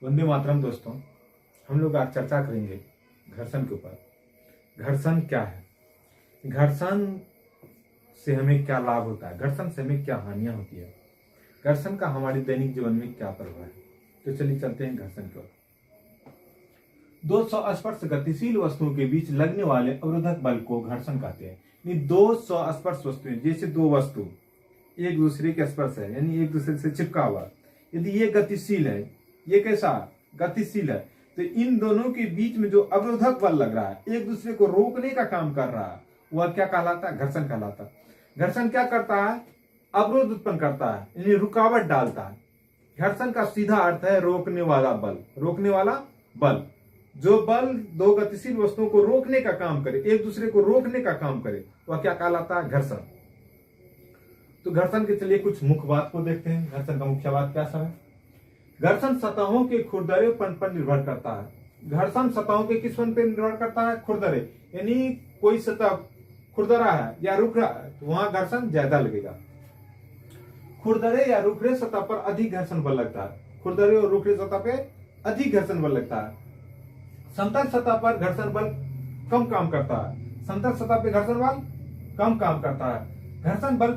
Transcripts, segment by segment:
वंदे मातरम दोस्तों, हम लोग आज चर्चा करेंगे घर्षण के ऊपर। घर्षण क्या है, घर्षण से हमें क्या लाभ होता है, घर्षण से हमें क्या हानियां होती है, घर्षण का हमारे दैनिक जीवन में क्या प्रभाव है। तो चलिए चलते हैं घर्षण की ओर। दो स्पर्श गतिशील वस्तुओं के बीच लगने वाले अवरोधक बल को घर्षण कहते हैं। यानी दो स्पर्श वस्तुएं, जैसे दो वस्तु एक दूसरे के स्पर्श है, यानी एक दूसरे से चिपका हुआ, यदि ये गतिशील है, ये कैसा गतिशील है, तो इन दोनों के बीच में जो अवरोधक बल लग रहा है, एक दूसरे को रोकने का काम कर रहा है, वह क्या कहलाता है, घर्षण कहलाता है। घर्षण क्या करता है, अवरोध उत्पन्न करता है, यानी रुकावट डालता है। घर्षण का सीधा अर्थ है रोकने वाला बल। रोकने वाला बल, जो बल दो गतिशील वस्तुओं को रोकने का काम करे, एक दूसरे को रोकने का काम करे, वह क्या कहलाता है, घर्षण। तो घर्षण के चलिए कुछ मुख्य बात को देखते हैं। घर्षण का मुख्य बात क्या सब है। घर्षण सतहों के खुरदरेपन पर निर्भर करता है। घर्षण सतहों के किसपन पर निर्भर करता है, खुरदरे, यानी कोई सतह खुरदरा है या रुख रहा है तो वहां घर्षण ज्यादा लगेगा। खुरदरे या रुखरे सतह पर अधिक घर्षण बल लगता है। खुरदरे और रुखरे सतह पे अधिक घर्षण बल लगता है। समतल सतह पर घर्षण बल कम काम करता है। समतल सतह पर घर्षण बल कम काम करता है। घर्षण बल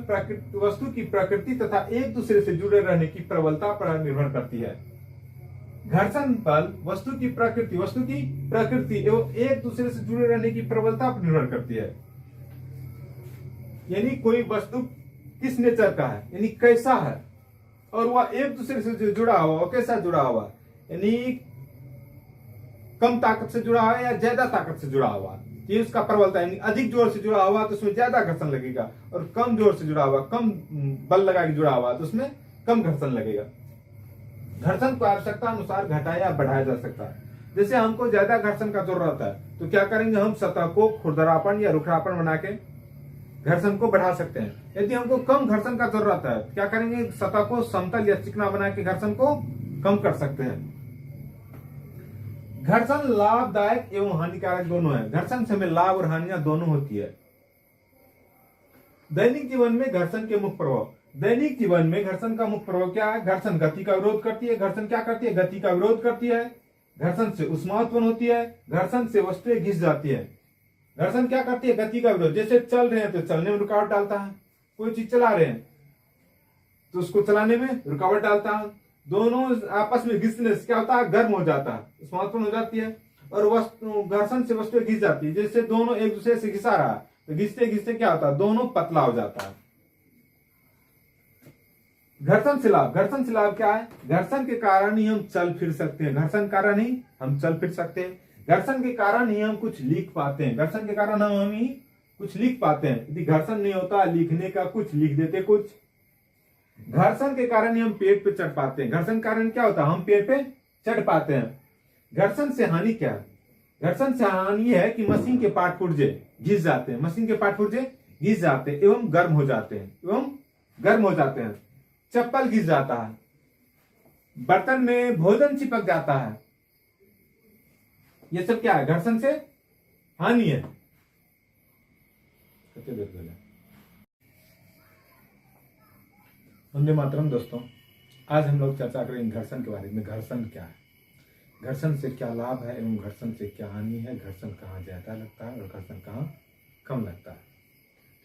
वस्तु की प्रकृति तथा एक दूसरे से जुड़े रहने की प्रबलता पर निर्भर करती है। घर्षण बल वस्तु की प्रकृति एवं एक दूसरे से जुड़े रहने की प्रबलता पर निर्भर करती है। यानी कोई वस्तु किस नेचर का है, यानी कैसा है, और वह एक दूसरे से जुड़ा हुआ, कैसा जुड़ा हुआ, यानी कम ताकत से जुड़ा हुआ है या ज्यादा ताकत से जुड़ा हुआ, ये उसका प्रबलता है। यानी अधिक जोर से जुड़ा हुआ तो उसमें ज्यादा घर्षण लगेगा, और कम जोर से जुड़ा हुआ, कम बल लगा के जुड़ा हुआ तो उसमें कम घर्षण लगेगा। घर्षण को आवश्यकता अनुसार घटाया या बढ़ाया जा सकता है। जैसे हमको ज्यादा घर्षण का जरूरत है तो क्या करेंगे, हम सतह को खुरदरापन या रुखरापन बना के घर्षण को बढ़ा सकते हैं। यदि हमको कम घर्षण का जरूरत है तो क्या करेंगे, सतह को समतल या चिकना बना के घर्षण को कम कर सकते हैं। घर्षण लाभदायक एवं हानिकारक दोनों है। घर्षण से हमें लाभ और हानियां दोनों होती है। दैनिक जीवन में घर्षण के मुख्य प्रभाव। दैनिक जीवन में घर्षण का मुख्य प्रभाव क्या है, घर्षण गति का विरोध करती है। घर्षण क्या करती है, गति का विरोध करती है। घर्षण से ऊष्मा उत्पन्न होती है। घर्षण से वस्तुएं घिस जाती है। घर्षण क्या करती है, गति का विरोध। जैसे चल रहे हैं तो चलने में रुकावट डालता है, कोई चीज चला रहे हैं तो उसको चलाने में रुकावट डालता है। दोनों आपस में घिसने से क्या होता है, गर्म हो जाता है, ऊष्मा उत्पन्न हो जाती है, और वस्तु घर्षण से वस्तुएं घिस जाती है। जैसे दोनों एक दूसरे से घिसा रहा है तो घिसते घिसते क्या होता है, दोनों पतला हो जाता है। घर्षण से लाभ। घर्षण से लाभ क्या है, घर्षण के कारण ही हम चल फिर सकते हैं। घर्षण के कारण ही हम चल फिर सकते हैं। घर्षण के कारण ही हम कुछ लिख पाते हैं। घर्षण के कारण हम ही कुछ लिख पाते हैं। यदि घर्षण नहीं होता, लिखने का कुछ लिख देते कुछ। घर्षण के कारण ही हम पेड़ पे चढ़ पाते हैं। घर्षण के कारण क्या होता है, हम पेड़ पे चढ़ पाते हैं। घर्षण से हानि क्या है, घर्षण से हानि है कि मशीन के पार्ट पुर्जे घिस जाते हैं। मशीन के पार्ट पुर्जे घिस जाते हैं एवं गर्म हो जाते हैं। चप्पल घिस जाता है। बर्तन में भोजन चिपक जाता है। ये सब क्या है, घर्षण से हानि है। वंदे मातरम दोस्तों, आज हम लोग चर्चा करेंगे घर्षण के बारे में। घर्षण क्या है, घर्षण से क्या लाभ है एवं घर्षण से क्या हानि है, घर्षण कहाँ ज्यादा लगता है और घर्षण कहाँ कम लगता है।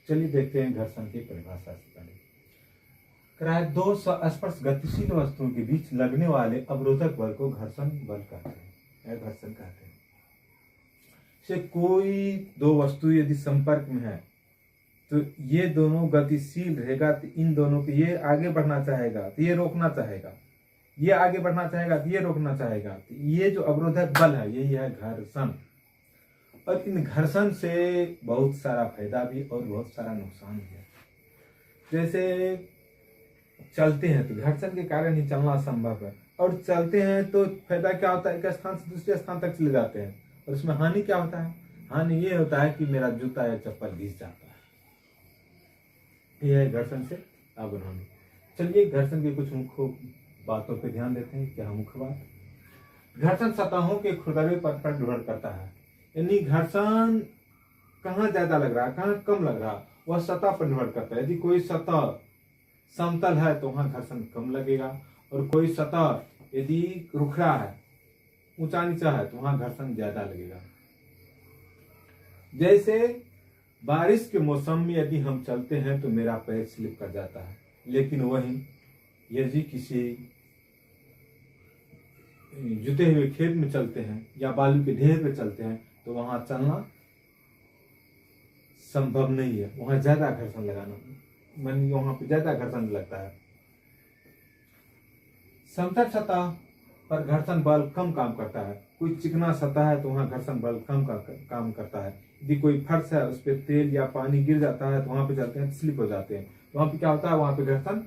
चलिए देखते हैं घर्षण की परिभाषा से पहले। दो स्पर्श गतिशील वस्तुओं के बीच लगने वाले अवरोधक बल को घर्षण बल कहते हैं, घर्षण कहते हैं। से कोई दो वस्तु यदि संपर्क में है तो ये दोनों गतिशील रहेगा, तो इन दोनों को, ये आगे बढ़ना चाहेगा तो ये रोकना चाहेगा, ये आगे बढ़ना चाहेगा तो ये रोकना चाहेगा। तो ये जो अवरोधक बल है यही है घर्षण। और इन घर्षण से बहुत सारा फायदा भी और बहुत सारा नुकसान भी है। जैसे चलते हैं तो घर्षण के कारण ही चलना संभव है, और चलते हैं तो फायदा क्या होता है, एक स्थान से दूसरे स्थान तक चले जाते हैं। और उसमें हानि क्या होता है, हानि ये होता है कि मेरा जूता या चप्पल घिस जाता है। यह है घर्षण से लाभ और हानि। चलिए घर्षण के कुछ मुख्य बातों पे ध्यान देते हैं। क्या मुख्य बात, घर्षण सतहों के खुरदरेपन पर निर्भर करता है। यानी घर्षण कहाँ ज्यादा लग रहा है, कहाँ कम लग रहा, वह सतह पर निर्भर करता है। यदि कोई सतह समतल है तो वहां घर्षण कम लगेगा, और कोई सतह यदि रुखड़ा है, ऊंचा नीचा है, तो वहां घर्षण ज्यादा लगेगा। जैसे बारिश के मौसम में यदि हम चलते हैं तो मेरा पैर स्लिप कर जाता है, लेकिन वहीं यदि किसी जुते हुए खेत में चलते हैं या बालू के ढेर पे चलते हैं तो वहां चलना संभव नहीं है, वहां ज्यादा घर्षण लगाना, मन वहां पे ज्यादा घर्षण लगता है। समतल सतह पर घर्षण बल कम काम करता है। कोई चिकना सतह है तो वहां घर्षण बल कम काम करता है। यदि कोई फर्श है उस पर तेल या पानी गिर जाता है तो वहां पे चलते हैं तो स्लिप हो जाते हैं, वहां पे क्या होता है, वहां पे घर्षण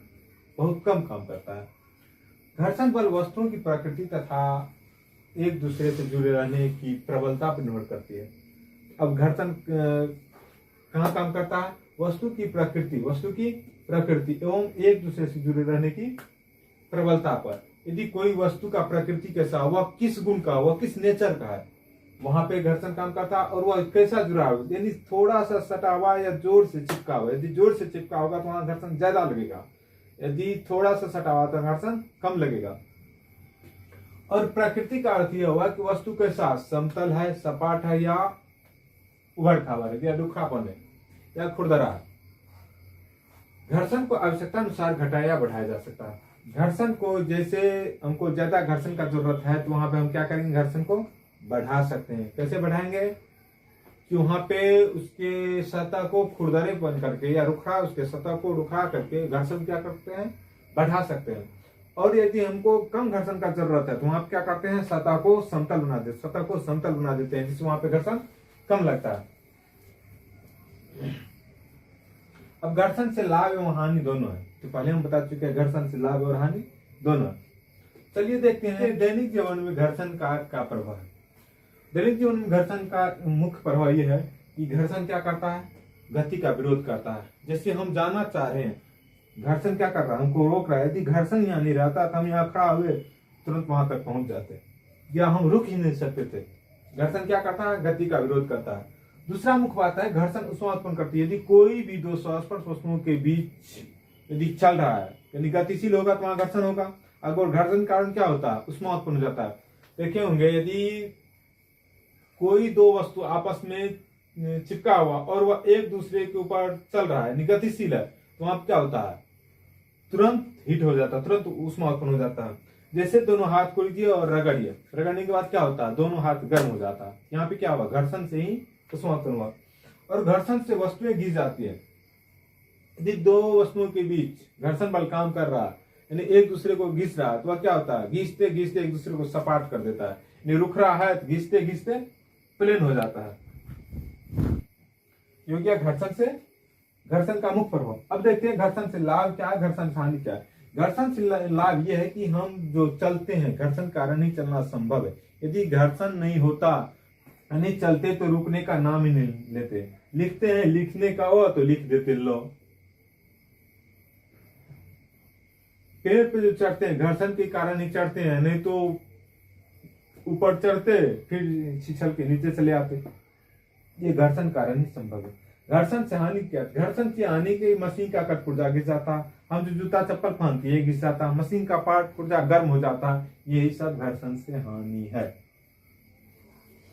बहुत कम काम करता है। घर्षण बल वस्तुओं की प्रकृति तथा एक दूसरे से जुड़े रहने की प्रबलता पर निर्भर करती है। अब घर्षण कहाँ काम करता है, वस्तु की प्रकृति एवं एक दूसरे से जुड़े रहने की प्रबलता पर। यदि कोई वस्तु का प्रकृति कैसा, वह किस गुण का, वह किस नेचर का है, वहां पे घर्षण काम करता है। और वह कैसा जुड़ा हुआ, यानी थोड़ा सा सटा हुआ या जोर से चिपका हुआ, यदि जोर से चिपका होगा तो वहां घर्षण ज्यादा लगेगा, यदि थोड़ा सा सटा हुआ तो घर्षण कम लगेगा। और प्रकृति का अर्थ यह हुआ कि वस्तु कैसा, समतल है, सपाट है या उबड़ खाबड़ है, या रुखापन है या खुरदरा है। घर्षण को आवश्यकता अनुसार घटाया या बढ़ाया जा सकता है। घर्षण को, जैसे हमको ज्यादा घर्षण का जरूरत है तो वहां पे हम क्या करेंगे, घर्षण को बढ़ा सकते हैं। कैसे बढ़ाएंगे कि वहां पे उसके सतह को खुरदरे बन करके या रुखा, उसके सतह को रुखा करके घर्षण क्या करते हैं, बढ़ा सकते हैं। और यदि हमको कम घर्षण का जरूरत है तो वहां पे क्या करते हैं, सतह को समतल बना देते हैं, जिससे वहां पे घर्षण कम लगता है। अब घर्षण से लाभ एवं हानि दोनों है, तो पहले हम बता चुके हैं घर्षण से लाभ और हानि दोनों। चलिए देखते हैं दैनिक जीवन में घर्षण का प्रभाव है। दैनिक जीवन में घर्षण का मुख्य प्रभाव यह है कि घर्षण क्या करता है, गति का विरोध करता है। जैसे हम जाना चाह रहे हैं, घर्षण क्या कर रहा है, हमको रोक रहा है। यदि घर्षण यहाँ नहीं रहता तो हम यहाँ खड़ा हुए तुरंत वहां तक पहुंच जाते, या हम रुक ही नहीं सकते थे। घर्षण क्या करता है, गति का विरोध करता है। दूसरा मुख्य बात है, घर्षण उष्मा उत्पन्न करती है। यदि कोई भी दो स्पर्श वस्तुओं के बीच यदि चल रहा है, यानी गतिशील होगा तो वहां घर्षण होगा। अगर घर्षण के कारण क्या होता है, उष्मा उत्पन्न हो जाता है। देखे होंगे, यदि कोई दो वस्तु आपस में चिपका हुआ और वह एक दूसरे के ऊपर चल रहा है, गतिशील है, तो वहां क्या होता है, तुरंत हीट हो जाता है, तुरंत उष्मा उत्पन्न हो जाता है। जैसे दोनों हाथ को लीजिए और रगड़िए, रगड़ने के बाद क्या होता है, दोनों हाथ गर्म हो जाता है। यहाँ पे क्या हुआ, घर्षण से ही उष्मा उत्पन्न हुआ। और घर्षण से वस्तुएं घिस जाती है। यदि दो वस्तुओं के बीच घर्षण बल काम कर रहा है, यानी एक दूसरे को घिस रहा है, तो वह क्या होता है, घिसते घिसते एक दूसरे को सपाट कर देता है। यानी रुक रहा है तो घिसते घिसते प्लेन हो जाता है। ये हो गया घर्षण का मुख्य प्रभाव। अब देखते हैं घर्षण से लाभ क्या है, घर्षण से हानि क्या है। घर्षण से लाभ यह है कि हम जो चलते हैं, घर्षण कारण ही चलना संभव है। यदि घर्षण नहीं होता, यानी चलते तो रुकने का नाम ही नहीं लेते। लिखते हैं, लिखने का हो तो लिख देते लो। पेड़ पे जो चढ़ते हैं, घर्षण के कारण ही चढ़ते हैं, नहीं तो ऊपर चढ़ते फिर छिछल के नीचे चले आते। ये घर्षण कारण ही संभव है। घर्षण से हानि क्या, घर्षण से हानि के मशीन का कट पुर्जा घिस जाता, हम जो जूता चप्पल पहनते हैं घिस जाता, मशीन का पार्ट पुर्जा गर्म हो जाता, यही सब घर्षण से हानि है।